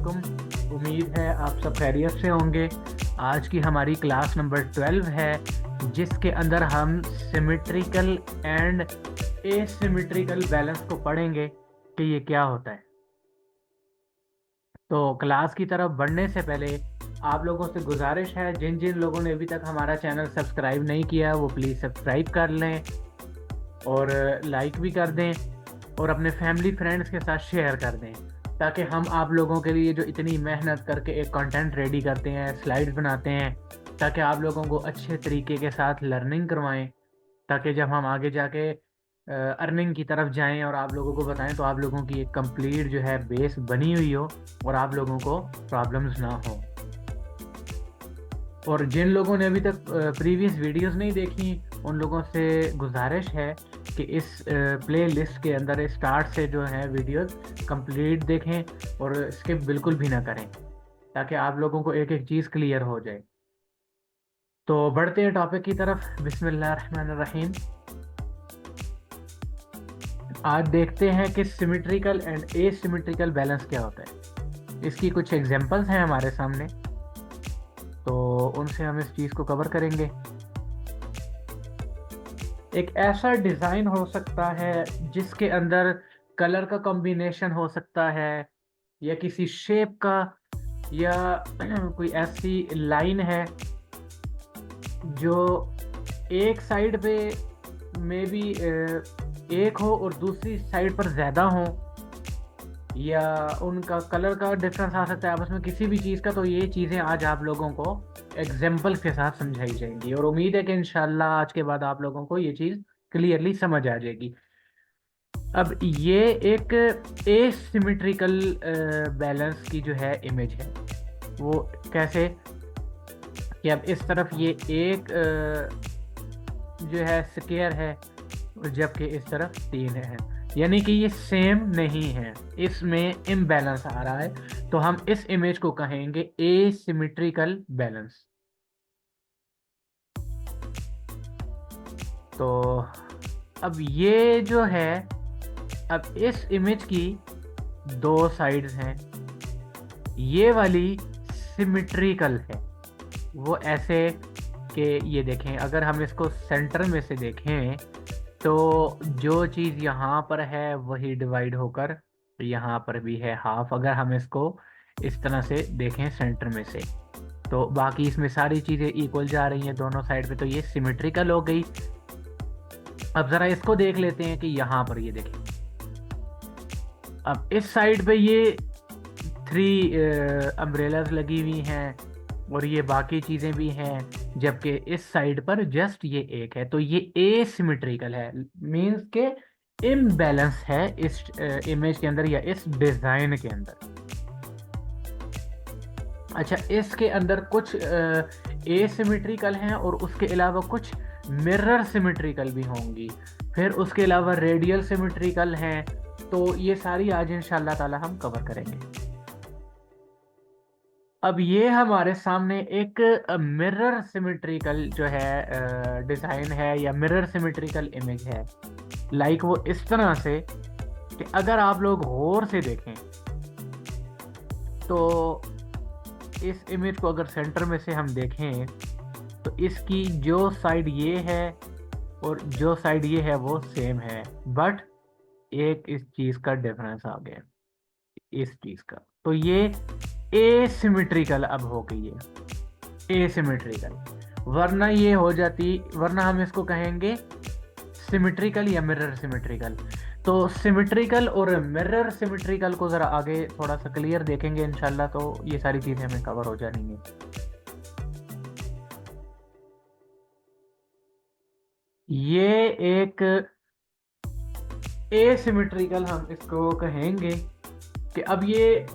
वालेकुम। उम्मीद है आप सब खैरियत से होंगे। आज की हमारी क्लास नंबर 12 है, जिसके अंदर हम सिमेट्रिकल एंड एसिमेट्रिकल बैलेंस को पढ़ेंगे कि ये क्या होता है। तो क्लास की तरफ बढ़ने से पहले आप लोगों से गुजारिश है, जिन जिन लोगों ने अभी तक हमारा चैनल सब्सक्राइब नहीं किया वो प्लीज़ सब्सक्राइब कर लें और लाइक भी कर दें और अपने फैमिली फ्रेंड्स के साथ शेयर कर दें, ताकि हम आप लोगों के लिए जो इतनी मेहनत करके एक कंटेंट रेडी करते हैं, स्लाइड्स बनाते हैं, ताकि आप लोगों को अच्छे तरीके के साथ लर्निंग करवाएं, ताकि जब हम आगे जाके अर्निंग की तरफ जाएं और आप लोगों को बताएं तो आप लोगों की एक कंप्लीट जो है बेस बनी हुई हो और आप लोगों को प्रॉब्लम्स ना हो। और जिन लोगों ने अभी तक प्रीवियस वीडियोस नहीं देखी, उन लोगों से गुजारिश है कि इस प्ले लिस्ट के अंदर स्टार्ट से जो है वीडियोस कंप्लीट देखें और स्किप बिल्कुल भी ना करें, ताकि आप लोगों को एक एक चीज़ क्लियर हो जाए। तो बढ़ते हैं टॉपिक की तरफ। बिस्मिल्लाहिर्रहमानिर्रहीम। आज देखते हैं कि सिमेट्रिकल एंड एसिमेट्रिकल बैलेंस क्या होता है। इसकी कुछ एग्जांपल्स हैं हमारे सामने, तो उनसे हम इस चीज़ को कवर करेंगे। एक ऐसा डिज़ाइन हो सकता है जिसके अंदर कलर का कॉम्बिनेशन हो सकता है, या किसी शेप का, या कोई ऐसी लाइन है जो एक साइड पे में भी एक हो और दूसरी साइड पर ज़्यादा हो, या उनका कलर का डिफरेंस आ सकता है आपस में किसी भी चीज़ का। तो ये चीज़ें आज आप लोगों को एग्जाम्पल के साथ समझाई जाएंगी और उम्मीद है कि इंशाल्लाह आज के बाद आप लोगों को ये चीज़ क्लियरली समझ आ जाएगी। अब ये एक एसिमेट्रिकल बैलेंस की जो है इमेज है, वो कैसे कि अब इस तरफ ये एक जो है स्क्वायर है, जबकि इस तरफ 3 है, यानी कि ये सेम नहीं है, इसमें इम्बैलेंस आ रहा है। तो हम इस इमेज को कहेंगे एसिमेट्रिकल बैलेंस। तो अब ये जो है, अब इस इमेज की 2 साइड्स हैं। ये वाली सिमेट्रिकल है, वो ऐसे कि ये देखें, अगर हम इसको सेंटर में से देखें तो जो चीज़ यहाँ पर है वही डिवाइड होकर यहाँ पर भी है हाफ। अगर हम इसको इस तरह से देखें सेंटर में से, तो बाकी इसमें सारी चीज़ें इक्वल जा रही हैं दोनों साइड पे, तो ये सिमेट्रिकल हो गई। अब ज़रा इसको देख लेते हैं कि यहाँ पर ये देखें, अब इस साइड पे ये 3 अम्ब्रेलाज लगी हुई हैं और ये बाकी चीज़ें भी हैं, जबकि इस साइड पर जस्ट ये एक है। तो ये एसिमेट्रिकल है, मींस के इम्बैलेंस है इस इमेज के अंदर या इस डिज़ाइन के अंदर। अच्छा, इसके अंदर कुछ एसिमेट्रिकल हैं और उसके अलावा कुछ मिरर सिमेट्रिकल भी होंगी, फिर उसके अलावा रेडियल सिमेट्रिकल हैं। तो ये सारी आज इंशाल्लाह ताला हम कवर करेंगे। अब ये हमारे सामने एक मिरर सिमेट्रिकल जो है डिज़ाइन है या मिरर सिमेट्रिकल इमेज है। लाइक वो इस तरह से कि अगर आप लोग गौर से देखें तो इस इमेज को अगर सेंटर में से हम देखें तो इसकी जो साइड ये है और जो साइड ये है वो सेम है, बट एक इस चीज़ का डिफरेंस आ गया, इस चीज़ का। तो ये एसिमेट्रिकल अब हो गई है, एसिमेट्रिकल। वरना ये हो जाती, वरना हम इसको कहेंगे सिमेट्रिकल या मिरर सिमेट्रिकल। तो सिमेट्रिकल और मिरर सिमेट्रिकल को ज़रा आगे थोड़ा सा क्लियर देखेंगे इंशाल्लाह, तो ये सारी चीज़ें हमें कवर हो जाएंगी। ये एक एसिमेट्रिकल हम इसको कहेंगे कि अब ये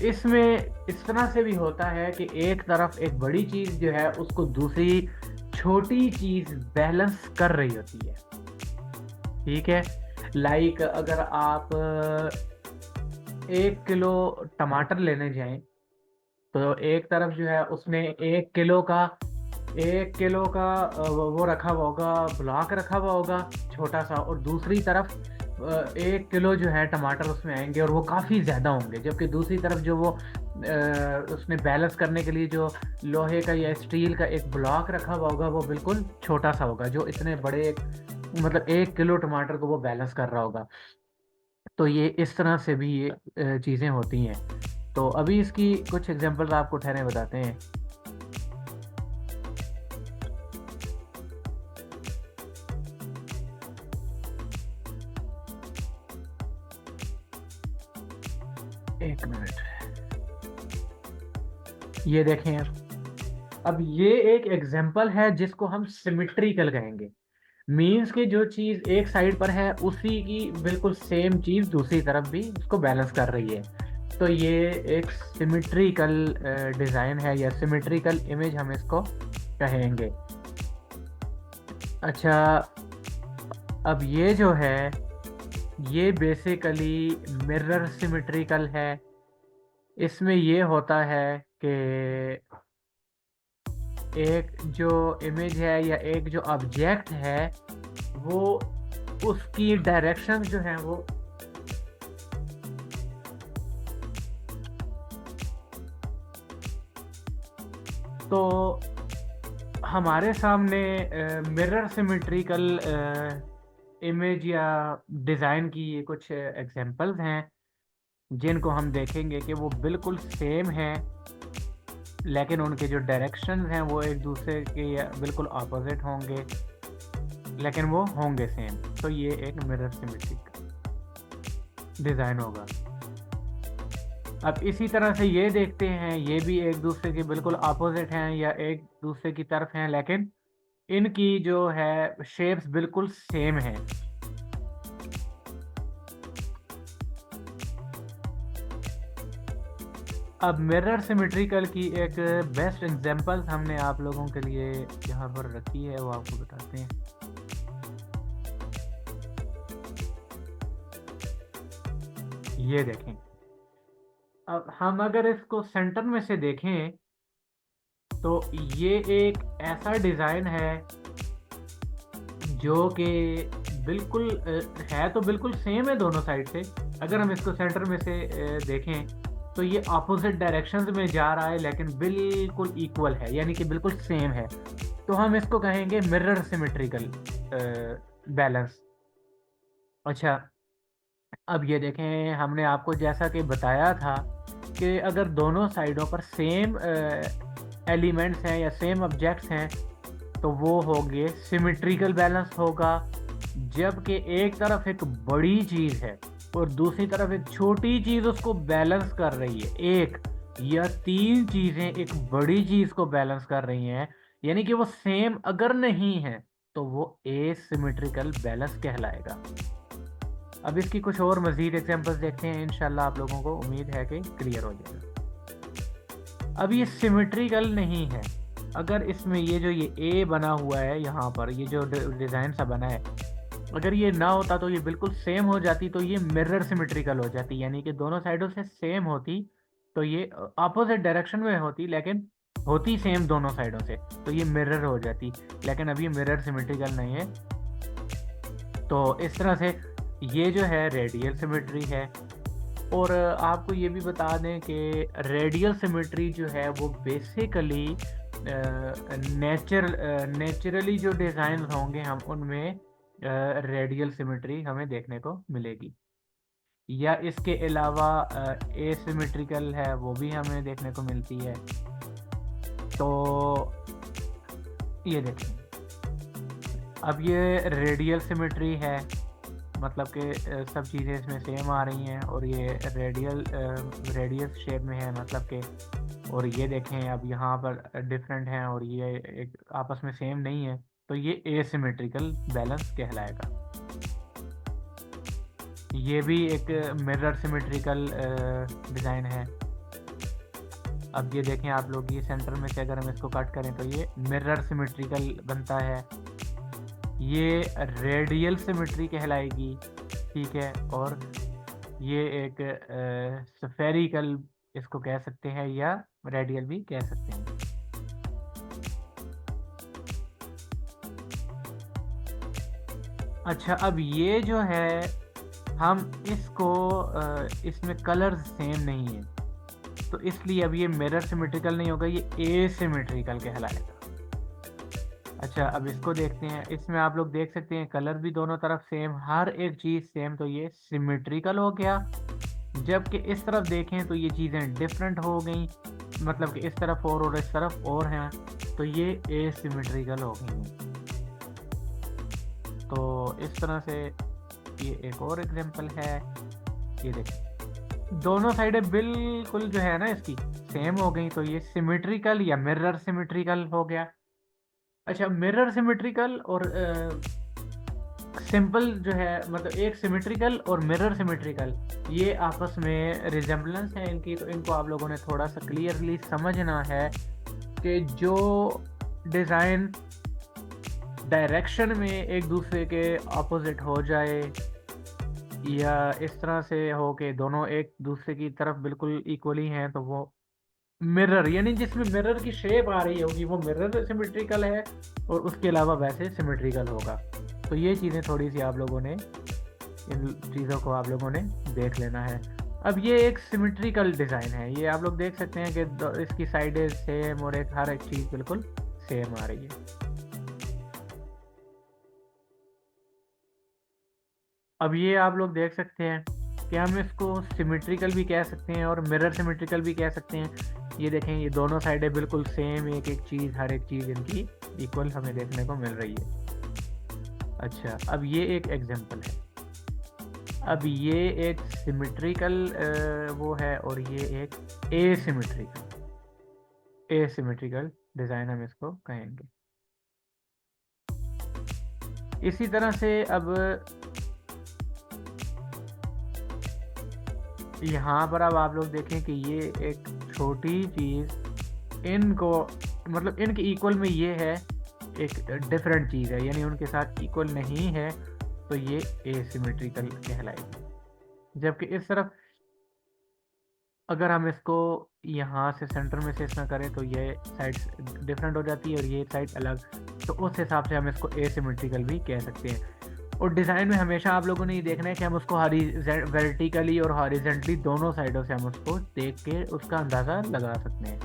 इसमें इस तरह से भी होता है कि एक तरफ एक बड़ी चीज़ जो है उसको दूसरी छोटी चीज़ बैलेंस कर रही होती है। ठीक है, लाइक अगर आप 1 किलो टमाटर लेने जाएं तो एक तरफ जो है उसने 1 किलो का वो रखा हुआ होगा, ब्लॉक रखा हुआ होगा छोटा सा, और दूसरी तरफ 1 किलो जो है टमाटर उसमें आएंगे और वो काफ़ी ज़्यादा होंगे, जबकि दूसरी तरफ जो वो उसने बैलेंस करने के लिए जो लोहे का या स्टील का एक ब्लॉक रखा हुआ होगा वो बिल्कुल छोटा सा होगा, जो इतने बड़े मतलब 1 किलो टमाटर को वो बैलेंस कर रहा होगा। तो ये इस तरह से भी ये चीज़ें होती हैं। तो अभी इसकी कुछ एग्जांपल्स आपको ठहरे बताते हैं। एक मिनट, ये देखें अब ये एक एग्जांपल है जिसको हम सिमेट्रिकल कहेंगे। मीन्स कि जो चीज़ एक साइड पर है उसी की बिल्कुल सेम चीज़ दूसरी तरफ भी उसको बैलेंस कर रही है। तो ये एक सिमेट्रिकल डिज़ाइन है या सिमेट्रिकल इमेज हम इसको कहेंगे। अच्छा, अब ये जो है ये बेसिकली मिरर सिमेट्रिकल है। इसमें ये होता है कि एक जो इमेज है या एक जो ऑब्जेक्ट है वो उसकी डायरेक्शन जो है वो तो हमारे सामने मिरर सिमेट्रिकल इमेज या डिज़ाइन की ये कुछ एग्जांपल्स हैं जिनको हम देखेंगे कि वो बिल्कुल सेम हैं, लेकिन उनके जो डायरेक्शंस हैं वो एक दूसरे के बिल्कुल ऑपोजिट होंगे, लेकिन वो होंगे सेम। तो ये एक मिरर सिमेट्रिक डिज़ाइन होगा। अब इसी तरह से ये देखते हैं, ये भी एक दूसरे के बिल्कुल ऑपोजिट हैं या एक दूसरे की तरफ हैं, लेकिन इनकी जो है शेप्स बिल्कुल सेम हैं। अब मिरर सिमेट्रिकल की एक बेस्ट एग्जांपल्स हमने आप लोगों के लिए यहाँ पर रखी है, वो आपको बताते हैं। ये देखें, अब हम अगर इसको सेंटर में से देखें तो ये एक ऐसा डिज़ाइन है जो कि बिल्कुल है तो बिल्कुल सेम है दोनों साइड से। अगर हम इसको सेंटर में से देखें तो ये अपोजिट डायरेक्शंस में जा रहा है, लेकिन बिल्कुल इक्वल है, यानी कि बिल्कुल सेम है। तो हम इसको कहेंगे मिरर सिमेट्रिकल बैलेंस। अच्छा, अब ये देखें, हमने आपको जैसा कि बताया था कि अगर दोनों साइडों पर सेम एलिमेंट्स हैं या सेम ऑब्जेक्ट्स हैं तो वो होंगे सिमेट्रिकल बैलेंस होगा। जबकि एक तरफ एक बड़ी चीज़ है और दूसरी तरफ एक छोटी चीज़ उसको बैलेंस कर रही है, एक या तीन चीज़ें एक बड़ी चीज़ को बैलेंस कर रही हैं, यानी कि वो सेम अगर नहीं है तो वो एसिमेट्रिकल बैलेंस कहलाएगा। अब इसकी कुछ और मज़ीद एग्जांपल्स देखते हैं, इंशाल्लाह आप लोगों को उम्मीद है कि क्लियर हो जाएगा। अब ये सिमेट्रिकल नहीं है, अगर इसमें ये जो ये ए बना हुआ है यहाँ पर, ये जो डिज़ाइन सा बना है, अगर ये ना होता तो ये बिल्कुल सेम हो जाती, तो ये मिरर सिमेट्रिकल हो जाती, यानी कि दोनों साइडों से सेम होती, तो ये अपोजिट डायरेक्शन में होती लेकिन होती सेम दोनों साइडों से, तो ये मिरर हो जाती। लेकिन अब ये मिरर सिमेट्रिकल नहीं है। तो इस तरह से ये जो है रेडियल सिमेट्री है। और आपको ये भी बता दें कि रेडियल सिमेट्री जो है वो बेसिकली नेचुरली जो डिज़ाइन होंगे हम उनमें रेडियल सिमेट्री हमें देखने को मिलेगी, या इसके अलावा एसिमेट्रिकल है वो भी हमें देखने को मिलती है। तो ये देखें, अब ये रेडियल सिमेट्री है, मतलब कि सब चीज़ें इसमें सेम आ रही हैं और ये रेडियस शेप में है, मतलब कि, और ये देखें अब यहाँ पर डिफरेंट हैं और ये एक आपस में सेम नहीं है, तो ये एसिमेट्रिकल बैलेंस कहलाएगा। ये भी एक मिरर सिमेट्रिकल डिज़ाइन है। अब ये देखें आप लोग, ये सेंटर में से अगर हम इसको कट करें तो ये मिरर सिमेट्रिकल बनता है, ये रेडियल सिमेट्री कहलाएगी, ठीक है। और ये एक स्फेरिकल इसको कह सकते हैं या रेडियल भी कह सकते हैं। अच्छा, अब ये जो है हम इसको इसमें कलर्स सेम नहीं है, तो इसलिए अब ये मिरर सिमेट्रिकल नहीं होगा, ये एसिमेट्रिकल कहलाएगा। अच्छा, अब इसको देखते हैं। इसमें आप लोग देख सकते हैं कलर भी दोनों तरफ सेम, हर एक चीज़ सेम, तो ये सिमेट्रिकल हो गया। जबकि इस तरफ देखें तो ये चीज़ें डिफरेंट हो गई, मतलब कि इस तरफ और इस तरफ और हैं, तो ये एसिमेट्रिकल हो गई हैं। तो इस तरह से ये एक और एग्जांपल है। ये देखिए दोनों साइडें बिल्कुल जो है ना इसकी सेम हो गई, तो ये सिमेट्रिकल या मिरर सिमेट्रिकल हो गया। अच्छा, मिरर सिमेट्रिकल और सिंपल जो है, मतलब एक सिमेट्रिकल और मिरर सिमेट्रिकल, ये आपस में रिजेम्बलेंस है इनकी, तो इनको आप लोगों ने थोड़ा सा क्लियरली समझना है कि जो डिज़ाइन डायरेक्शन में एक दूसरे के अपोजिट हो जाए या इस तरह से हो कि दोनों एक दूसरे की तरफ बिल्कुल इक्वली हैं, तो वो मिरर, यानी जिसमें मिरर की शेप आ रही होगी वो मिरर सिमेट्रिकल है, और उसके अलावा वैसे सिमेट्रिकल होगा। तो ये चीज़ें थोड़ी सी आप लोगों ने, इन चीज़ों को आप लोगों ने देख लेना है। अब ये एक सिमेट्रिकल डिज़ाइन है, ये आप लोग देख सकते हैं कि इसकी साइडें सेम और एक हर एक चीज़ बिल्कुल सेम आ रही है। अब ये आप लोग देख सकते हैं कि हम इसको सिमेट्रिकल भी कह सकते हैं और मिरर सिमेट्रिकल भी कह सकते हैं। ये देखें, ये दोनों साइडें बिल्कुल सेम, एक एक चीज़, हर एक चीज़ इनकी इक्वल हमें देखने को मिल रही है। अच्छा, अब ये एक एग्जांपल है। अब ये एक सिमेट्रिकल वो है, और ये एक एसिमेट्रिकल डिज़ाइन हम इसको कहेंगे। इसी तरह से अब यहाँ पर अब आप लोग देखें कि ये एक छोटी चीज़ इनको, मतलब इनके इक्वल में ये है, एक डिफरेंट चीज़ है, यानी उनके साथ इक्वल नहीं है, तो ये एसिमेट्रिकल कहलाएगी। जबकि इस तरफ अगर हम इसको यहाँ से सेंटर में से इसमें करें तो ये साइड डिफरेंट हो जाती है और ये साइड अलग, तो उस हिसाब से हम इसको एसिमेट्रिकल भी कह सकते हैं। और डिज़ाइन में हमेशा आप लोगों ने ये देखना है कि हम उसको वर्टिकली और हॉरिजेंटली दोनों साइडों से हम उसको देख के उसका अंदाज़ा लगा सकते हैं।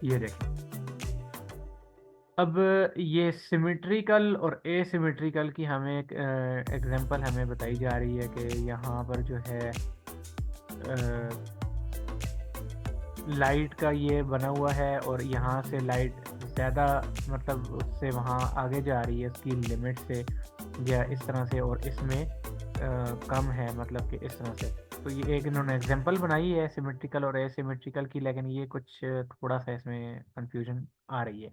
ये देखें, अब ये सिमेट्रिकल और एसिमेट्रिकल की हमें एक एग्जांपल हमें बताई जा रही है कि यहाँ पर जो है लाइट का ये बना हुआ है और यहाँ से लाइट ज़्यादा, मतलब उससे वहाँ आगे जा रही है उसकी लिमिट से, या इस तरह से, और इसमें कम है, मतलब कि इस तरह से। तो ये एक इन्होंने एग्जांपल बनाई है सिमेट्रिकल और एसिमेट्रिकल की, लेकिन ये कुछ थोड़ा सा इसमें कंफ्यूजन आ रही है।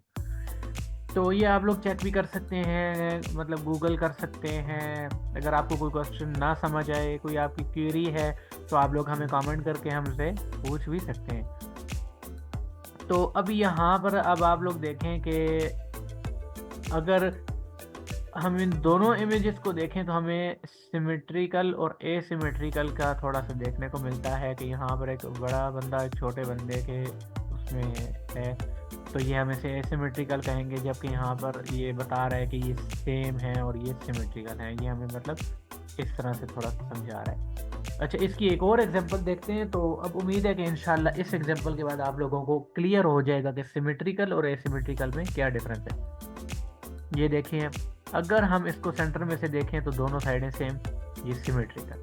तो ये आप लोग चेक भी कर सकते हैं, मतलब गूगल कर सकते हैं। अगर आपको कोई क्वेश्चन ना समझ आए, कोई आपकी क्वेरी है, तो आप लोग हमें कमेंट करके हमसे पूछ भी सकते हैं। तो अब यहाँ पर अब आप लोग देखें कि अगर हम इन दोनों इमेजेस को देखें तो हमें सिमेट्रिकल और एसिमेट्रिकल का थोड़ा सा देखने को मिलता है कि यहाँ पर एक बड़ा बंदा एक छोटे बंदे के उसमें है, तो ये हम इसे एसिमेट्रिकल कहेंगे। जबकि यहाँ पर ये बता रहा है कि ये सेम है और ये सिमेट्रिकल है, ये हमें मतलब इस तरह से थोड़ा सा समझा रहा है। अच्छा, इसकी एक और एग्जांपल देखते हैं। तो अब उम्मीद है कि इंशाल्लाह इस एग्जांपल के बाद आप लोगों को क्लियर हो जाएगा कि सिमेट्रिकल और एसिमेट्रिकल में क्या डिफरेंस है। ये देखिए, अगर हम इसको सेंटर में से देखें तो दोनों साइडें सेम, ये सिमेट्रिकल।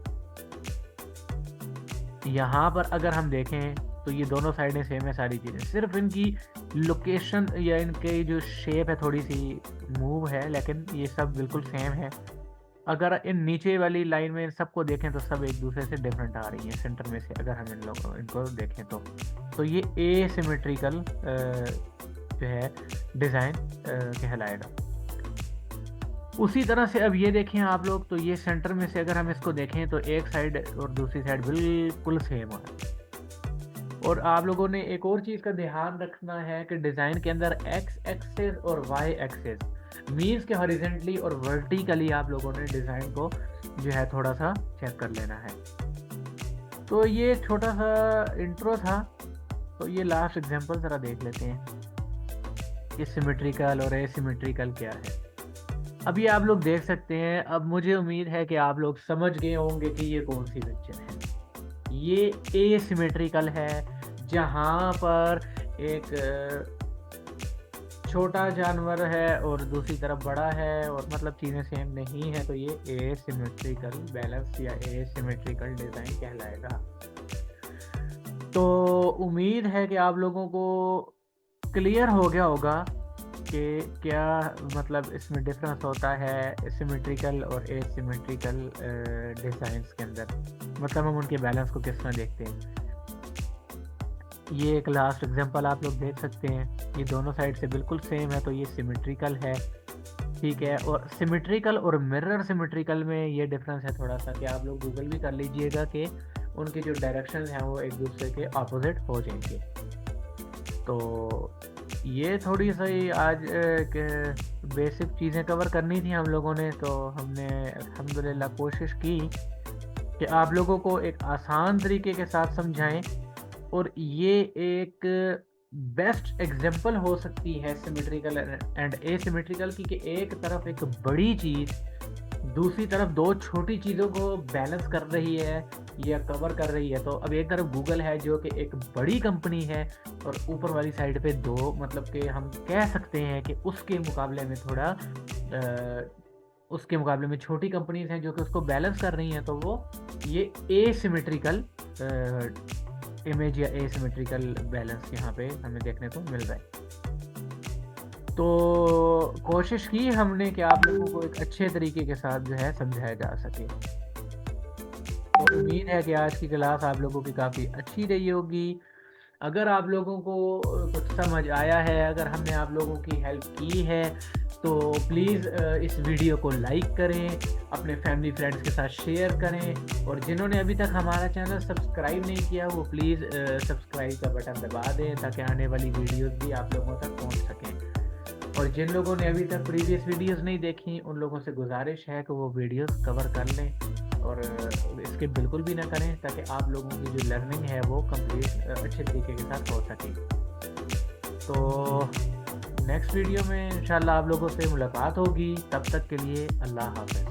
यहाँ पर अगर हम देखें तो ये दोनों साइडें सेम है, सारी चीज़ें, सिर्फ इनकी लोकेशन या इनकी जो शेप है थोड़ी सी मूव है, लेकिन ये सब बिल्कुल सेम है। अगर इन नीचे वाली लाइन में इन सबको देखें तो सब एक दूसरे से डिफरेंट आ रही हैं सेंटर में से, अगर हम इन लोगों इनको देखें तो ये एसिमेट्रिकल जो है डिज़ाइन कहलाएगा। उसी तरह से अब ये देखें आप लोग, तो ये सेंटर में से अगर हम इसको देखें तो एक साइड और दूसरी साइड बिल्कुल सेम है। और आप लोगों ने एक और चीज़ का ध्यान रखना है कि डिज़ाइन के अंदर एक्स एक्सेस और वाई एक्सेस मीन्स के हॉरिजेंटली और वर्टिकली आप लोगों ने डिज़ाइन को जो है थोड़ा सा चेक कर लेना है। तो ये छोटा सा इंट्रो था, तो ये लास्ट एग्जांपल ज़रा देख लेते हैं कि सिमेट्रिकल और एसिमेट्रिकल क्या है। अभी आप लोग देख सकते हैं, अब मुझे उम्मीद है कि आप लोग समझ गए होंगे कि ये कौन-सी पिक्चर है। ये एसिमेट्रिकल है, जहाँ पर एक छोटा जानवर है और दूसरी तरफ बड़ा है और मतलब चीज़ें सेम नहीं है, तो ये एसिमेट्रिकल बैलेंस या एसिमेट्रिकल डिज़ाइन कहलाएगा। तो उम्मीद है कि आप लोगों को क्लियर हो गया होगा कि क्या मतलब इसमें डिफरेंस होता है सिमेट्रिकल और एसिमेट्रिकल डिज़ाइंस के अंदर, मतलब हम उनके बैलेंस को किस तरह देखते हैं। ये एक लास्ट एग्जांपल आप लोग देख सकते हैं, ये दोनों साइड से बिल्कुल सेम है, तो ये सिमेट्रिकल है, ठीक है। और सिमेट्रिकल और मिरर सिमेट्रिकल में ये डिफरेंस है थोड़ा सा, कि आप लोग गूगल भी कर लीजिएगा कि उनके जो डायरेक्शन हैं वो एक दूसरे के अपोजिट हो जाएंगे। तो ये थोड़ी सी आज बेसिक चीज़ें कवर करनी थी हम लोगों ने, तो हमने अल्हम्दुलिल्लाह कोशिश की कि आप लोगों को एक आसान तरीके के साथ समझाएं। और ये एक बेस्ट एग्जांपल हो सकती है सिमेट्रिकल एंड एसिमेट्रिकल की, कि एक तरफ एक बड़ी चीज़ दूसरी तरफ दो छोटी चीज़ों को बैलेंस कर रही है या कवर कर रही है। तो अब एक तरफ गूगल है जो कि एक बड़ी कंपनी है, और ऊपर वाली साइड पे दो, मतलब कि हम कह सकते हैं कि उसके मुकाबले में थोड़ा उसके मुकाबले में छोटी कंपनीज हैं जो कि उसको बैलेंस कर रही हैं। तो वो ये एसिमेट्रिकल इमेज या एसिमेट्रिकल बैलेंस यहाँ पे हमें देखने को मिल रहा है। तो कोशिश की हमने कि आप लोगों को एक अच्छे तरीके के साथ जो है समझाया जा सके। तो उम्मीद है कि आज की क्लास आप लोगों की काफ़ी अच्छी रही होगी। अगर आप लोगों को कुछ समझ आया है, अगर हमने आप लोगों की हेल्प की है, तो प्लीज़ इस वीडियो को लाइक करें, अपने फैमिली फ्रेंड्स के साथ शेयर करें, और जिन्होंने अभी तक हमारा चैनल सब्सक्राइब नहीं किया वो प्लीज़ सब्सक्राइब का बटन दबा दें, ताकि आने वाली वीडियोस भी आप लोगों तक पहुंच सकें। और जिन लोगों ने अभी तक प्रीवियस वीडियोस नहीं देखी, उन लोगों से गुजारिश है कि वो वीडियोस कवर कर लें और इसके बिल्कुल भी ना करें, ताकि आप लोगों की जो लर्निंग है वो कंप्लीट अच्छे तरीके के साथ हो सके। तो नेक्स्ट वीडियो में इंशाल्लाह आप लोगों से मुलाकात होगी, तब तक के लिए अल्लाह हाफ़िज़।